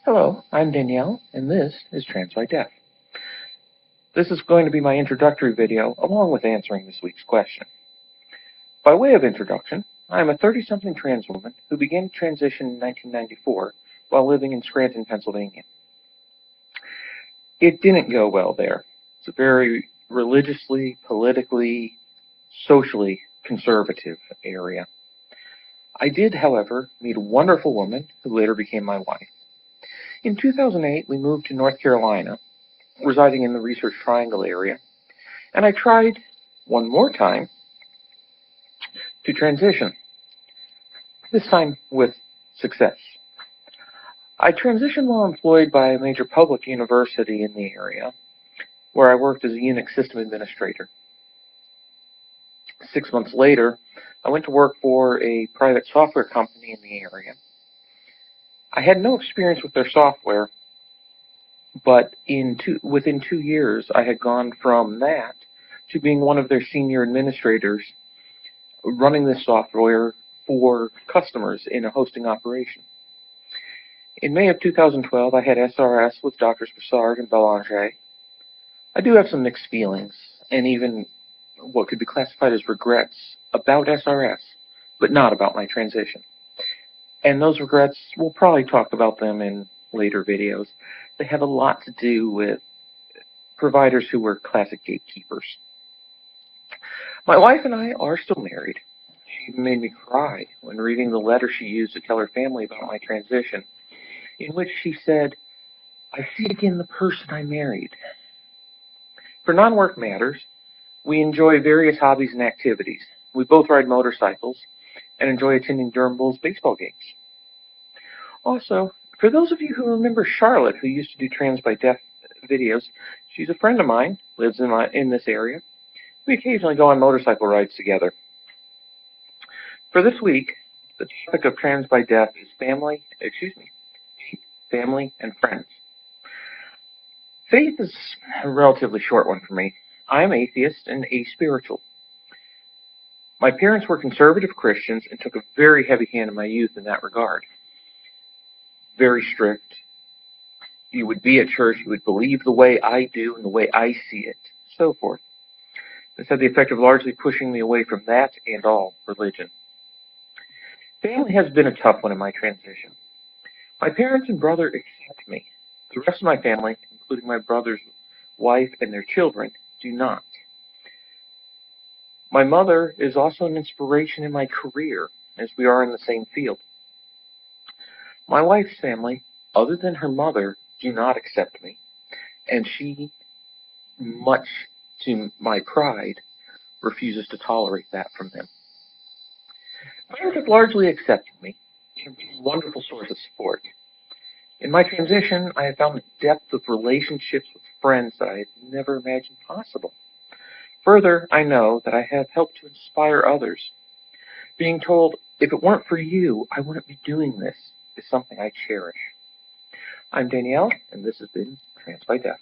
Hello, I'm Danielle, and this is Transbydef. This is going to be my introductory video, along with answering this week's question. By way of introduction, I am a 30-something trans woman who began to transition in 1994 while living in Scranton, Pennsylvania. It didn't go well there. It's a very religiously, politically, socially conservative area. I did, however, meet a wonderful woman who later became my wife. In 2008, we moved to North Carolina, residing in the Research Triangle area, and I tried one more time to transition, this time with success. I transitioned while employed by a major public university in the area, where I worked as a Unix system administrator. 6 months later, I went to work for a private software company in the area. I had no experience with their software, but within 2 years, I had gone from that to being one of their senior administrators running this software for customers in a hosting operation. In May of 2012, I had SRS with Drs. Broussard and Belanger. I do have some mixed feelings, and even what could be classified as regrets about SRS, but not about my transition. And those regrets, we'll probably talk about them in later videos. They have a lot to do with providers who were classic gatekeepers. My wife and I are still married. She made me cry when reading the letter she used to tell her family about my transition, in which she said, "I see again the person I married." For non-work matters, we enjoy various hobbies and activities. We both ride motorcycles and enjoy attending Durham Bulls baseball games. Also, for those of you who remember Charlotte, who used to do Transbydef videos, she's a friend of mine, lives in this area. We occasionally go on motorcycle rides together. For this week, the topic of Transbydef is family and friends. Faith is a relatively short one for me. I am atheist and aspiritual. My parents were conservative Christians and took a very heavy hand in my youth in that regard. Very strict. You would be at church, you would believe the way I do and the way I see it, so forth. This had the effect of largely pushing me away from that and all religion. Family has been a tough one in my transition. My parents and brother accept me. The rest of my family, including my brother's wife and their children, do not. My mother is also an inspiration in my career, as we are in the same field. My wife's family, other than her mother, do not accept me, and she, much to my pride, refuses to tolerate that from them. Friends have largely accepted me and been a wonderful source of support. In my transition, I have found a depth of relationships with friends that I had never imagined possible. Further, I know that I have helped to inspire others. Being told, if it weren't for you, I wouldn't be doing this, is something I cherish. I'm Danielle, and this has been Transbydef.